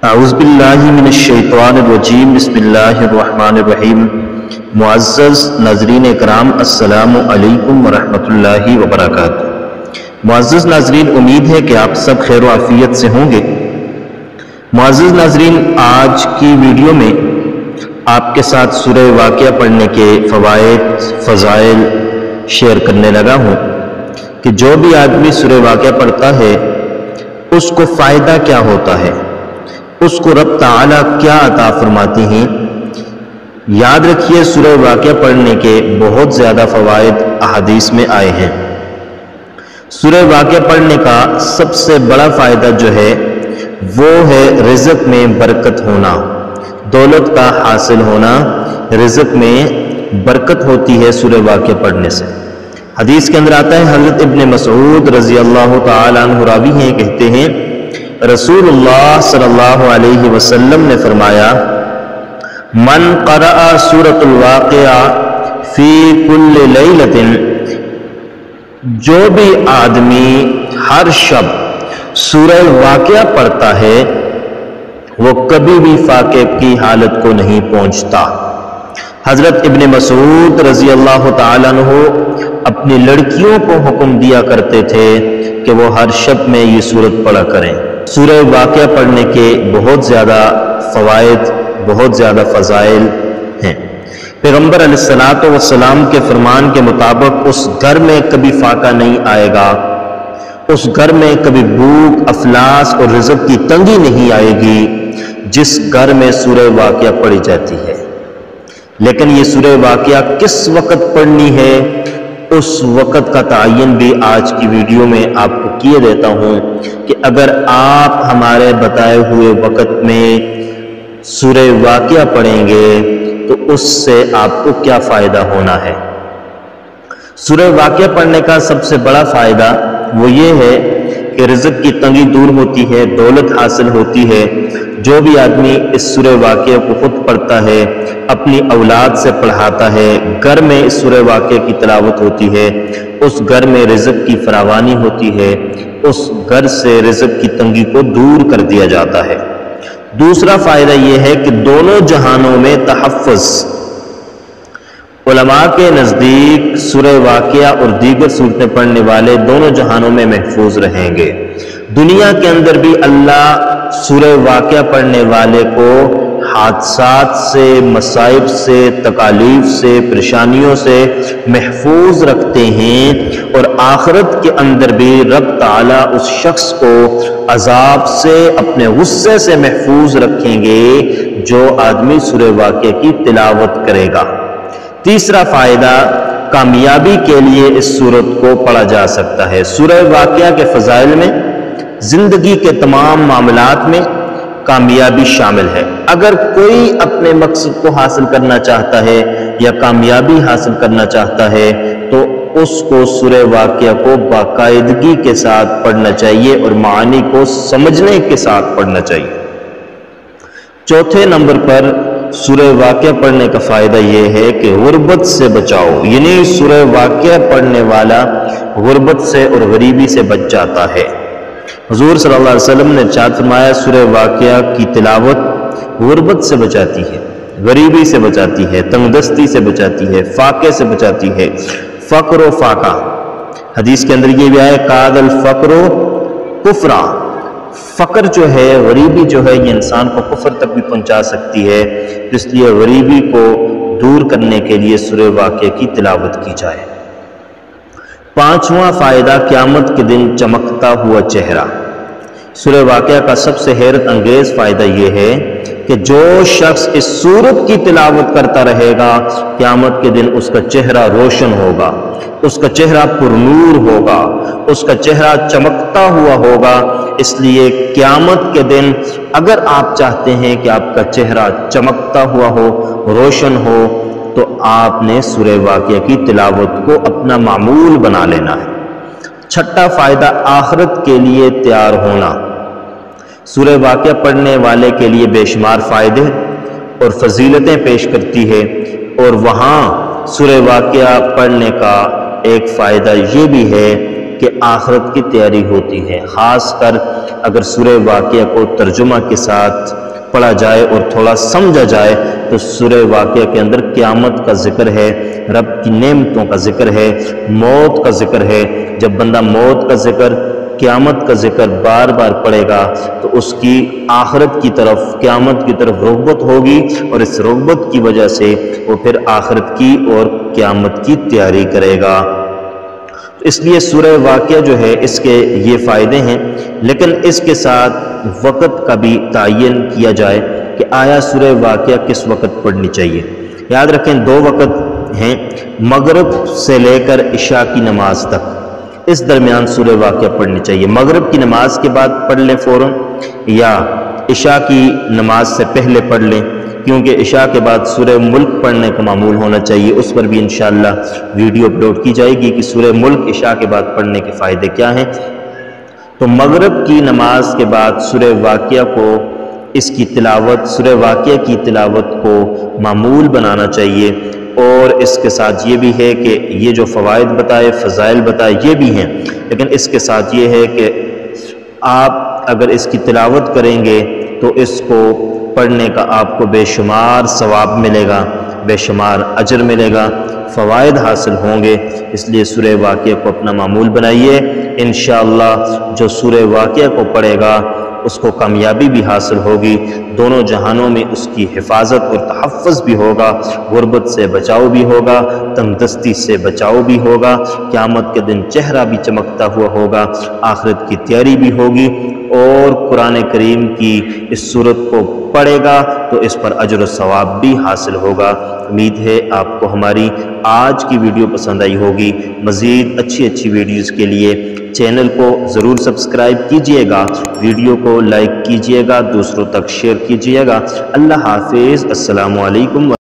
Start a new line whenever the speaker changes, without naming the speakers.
اعوذ باللہ من الشیطان الرجیم بسم اللہ الرحمن الرحیم۔ معزز ناظرین اکرام، السلام علیکم ورحمۃ اللہ وبرکاتہ۔ معزز ناظرین، امید ہے کہ آپ سب خیر و عافیت سے ہوں گے۔ معزز ناظرین، آج کی ویڈیو میں آپ کے ساتھ سورہ واقعہ پڑھنے کے فوائد فضائل شیئر کرنے لگا ہوں کہ جو بھی آدمی سورہ واقعہ پڑھتا ہے اس کو فائدہ کیا ہوتا ہے، اس کو رب تعالیٰ کیا عطا فرماتی ہیں۔ یاد رکھیے، سورہ واقعہ پڑھنے کے بہت زیادہ فوائد احادیث میں آئے ہیں۔ سورہ واقعہ پڑھنے کا سب سے بڑا فائدہ جو ہے وہ ہے رزق میں برکت ہونا، دولت کا حاصل ہونا۔ رزق میں برکت ہوتی ہے سورہ واقعہ پڑھنے سے۔ حدیث کے اندر آتا ہے، حضرت ابن مسعود رضی اللہ تعالیٰ عنہ راوی ہیں، کہتے ہیں رسول اللہ صلی اللہ علیہ وسلم نے فرمایا، من قرأ سورۃ الواقعہ فی کل لیلۃ، جو بھی آدمی ہر شب سورہ واقعہ پڑھتا ہے وہ کبھی بھی فاقے کی حالت کو نہیں پہنچتا۔ حضرت ابن مسعود رضی اللہ تعالیٰ عنہ اپنی لڑکیوں کو حکم دیا کرتے تھے کہ وہ ہر شب میں یہ سورت پڑھا کریں۔ سورہ واقعہ پڑھنے کے بہت زیادہ فوائد، بہت زیادہ فضائل ہیں۔ پیغمبر علیہ الصلوۃ والسلام کے فرمان کے مطابق اس گھر میں کبھی فاقہ نہیں آئے گا، اس گھر میں کبھی بھوک، افلاس اور رزق کی تنگی نہیں آئے گی جس گھر میں سورہ واقعہ پڑھی جاتی ہے۔ لیکن یہ سورہ واقعہ کس وقت پڑھنی ہے، اس وقت کا تعین بھی آج کی ویڈیو میں آپ کو کیے دیتا ہوں کہ اگر آپ ہمارے بتائے ہوئے وقت میں سورہ واقعہ پڑھیں گے تو اس سے آپ کو کیا فائدہ ہونا ہے۔ سورہ واقعہ پڑھنے کا سب سے بڑا فائدہ وہ یہ ہے کہ رزق کی تنگی دور ہوتی ہے، دولت حاصل ہوتی ہے۔ جو بھی آدمی اس سورہ واقعہ کو خود پڑھتا ہے، اپنی اولاد سے پڑھاتا ہے، گھر میں اس سورہ واقعہ کی تلاوت ہوتی ہے، اس گھر میں رزق کی فراوانی ہوتی ہے، اس گھر سے رزق کی تنگی کو دور کر دیا جاتا ہے۔ دوسرا فائدہ یہ ہے کہ دونوں جہانوں میں تحفظ۔ علماء کے نزدیک سورہ واقعہ اور دیگر سورتیں پڑھنے والے دونوں جہانوں میں محفوظ رہیں گے۔ دنیا کے اندر بھی اللہ سورہ واقعہ پڑھنے والے کو حادثات سے، مصائب سے، تکالیف سے، پریشانیوں سے محفوظ رکھتے ہیں، اور آخرت کے اندر بھی رب تعالیٰ اس شخص کو عذاب سے، اپنے غصے سے محفوظ رکھیں گے جو آدمی سورہ واقعہ کی تلاوت کرے گا۔ تیسرا فائدہ، کامیابی کے لیے اس سورت کو پڑھا جا سکتا ہے۔ سورہ واقعہ کے فضائل میں زندگی کے تمام معاملات میں کامیابی شامل ہے۔ اگر کوئی اپنے مقصد کو حاصل کرنا چاہتا ہے یا کامیابی حاصل کرنا چاہتا ہے تو اس کو سورہ واقعہ کو باقاعدگی کے ساتھ پڑھنا چاہیے اور معانی کو سمجھنے کے ساتھ پڑھنا چاہیے۔ چوتھے نمبر پر سورہ واقعہ پڑھنے کا فائدہ یہ ہے کہ غربت سے بچاؤ، یعنی سورہ واقعہ پڑھنے والا غربت سے اور غریبی سے بچ جاتا ہے۔ حضور صلی اللہ علیہ وسلم نے ارشاد فرمایا، سورہ واقعہ کی تلاوت غربت سے بچاتی ہے، غریبی سے بچاتی ہے، تنگ دستی سے بچاتی ہے، فاقے سے بچاتی ہے، فقر و فاقہ۔ حدیث کے اندر یہ بھی آیا، کاد الفقر و کفرا، فقر جو ہے، غریبی جو ہے، یہ انسان کو کفر تک بھی پہنچا سکتی ہے، اس لیے غریبی کو دور کرنے کے لیے سورہ واقعہ کی تلاوت کی جائے۔ پانچواں فائدہ، قیامت کے دن چمکتا ہوا چہرہ۔ سورہ واقعہ کا سب سے حیرت انگیز فائدہ یہ ہے کہ جو شخص اس سورت کی تلاوت کرتا رہے گا، قیامت کے دن اس کا چہرہ روشن ہوگا، اس کا چہرہ پر نور ہوگا، اس کا چہرہ چمکتا ہوا ہوگا۔ اس لیے قیامت کے دن اگر آپ چاہتے ہیں کہ آپ کا چہرہ چمکتا ہوا ہو، روشن ہو، تو آپ نے سورہ واقعہ کی تلاوت کو اپنا معمول بنا لینا ہے۔ چھٹا فائدہ، آخرت کے لیے تیار ہونا۔ سورہ واقعہ پڑھنے والے کے لیے بے شمار فائدے اور فضیلتیں پیش کرتی ہے، اور وہاں سورہ واقعہ پڑھنے کا ایک فائدہ یہ بھی ہے کہ آخرت کی تیاری ہوتی ہے۔ خاص کر اگر سورہ واقعہ کو ترجمہ کے ساتھ پڑھا جائے اور تھوڑا سمجھا جائے تو سورہ واقعہ کے اندر قیامت کا ذکر ہے، رب کی نعمتوں کا ذکر ہے، موت کا ذکر ہے۔ جب بندہ موت کا ذکر، قیامت کا ذکر بار بار پڑھے گا تو اس کی آخرت کی طرف، قیامت کی طرف رغبت ہوگی، اور اس رغبت کی وجہ سے وہ پھر آخرت کی اور قیامت کی تیاری کرے گا۔ اس لیے سورہ واقعہ جو ہے اس کے یہ فائدے ہیں، لیکن اس کے ساتھ وقت کا بھی تعین کیا جائے کہ آیا سورہ واقعہ کس وقت پڑھنی چاہیے۔ یاد رکھیں 2 وقت ہیں، مغرب سے لے کر عشاء کی نماز تک، اس درمیان سورہ واقعہ پڑھنی چاہیے۔ مغرب کی نماز کے بعد پڑھ لیں فوراً، یا عشاء کی نماز سے پہلے پڑھ لیں، کیونکہ عشاء کے بعد سورہ ملک پڑھنے کا معمول ہونا چاہیے۔ اس پر بھی انشاءاللہ ویڈیو اپلوڈ کی جائے گی کہ سورہ ملک عشاء کے بعد پڑھنے کے فائدے کیا ہیں۔ تو مغرب کی نماز کے بعد سورہ واقعہ کو، اس کی تلاوت، سورہ واقعہ کی تلاوت کو معمول بنانا چاہیے۔ اور اس کے ساتھ یہ بھی ہے کہ یہ جو فوائد بتائے، فضائل بتائے، یہ بھی ہیں، لیکن اس کے ساتھ یہ ہے کہ آپ اگر اس کی تلاوت کریں گے تو اس کو پڑھنے کا آپ کو بے شمار ثواب ملے گا، بے شمار اجر ملے گا، فوائد حاصل ہوں گے۔ اس لیے سورہ واقعہ کو اپنا معمول بنائیے۔ انشاءاللہ جو سورہ واقعہ کو پڑھے گا اس کو کامیابی بھی حاصل ہوگی، دونوں جہانوں میں اس کی حفاظت اور تحفظ بھی ہوگا، غربت سے بچاؤ بھی ہوگا، تنگ دستی سے بچاؤ بھی ہوگا، قیامت کے دن چہرہ بھی چمکتا ہوا ہوگا، آخرت کی تیاری بھی ہوگی، اور قرآن کریم کی اس سورت کو پڑھے گا تو اس پر اجر و ثواب بھی حاصل ہوگا۔ امید ہے آپ کو ہماری آج کی ویڈیو پسند آئی ہوگی۔ مزید اچھی ویڈیوز کے لیے چینل کو ضرور سبسکرائب کیجئے گا، ویڈیو کو لائک کیجئے گا، دوسروں تک شیئر کیجئے گا۔ اللہ حافظ، السلام علیکم۔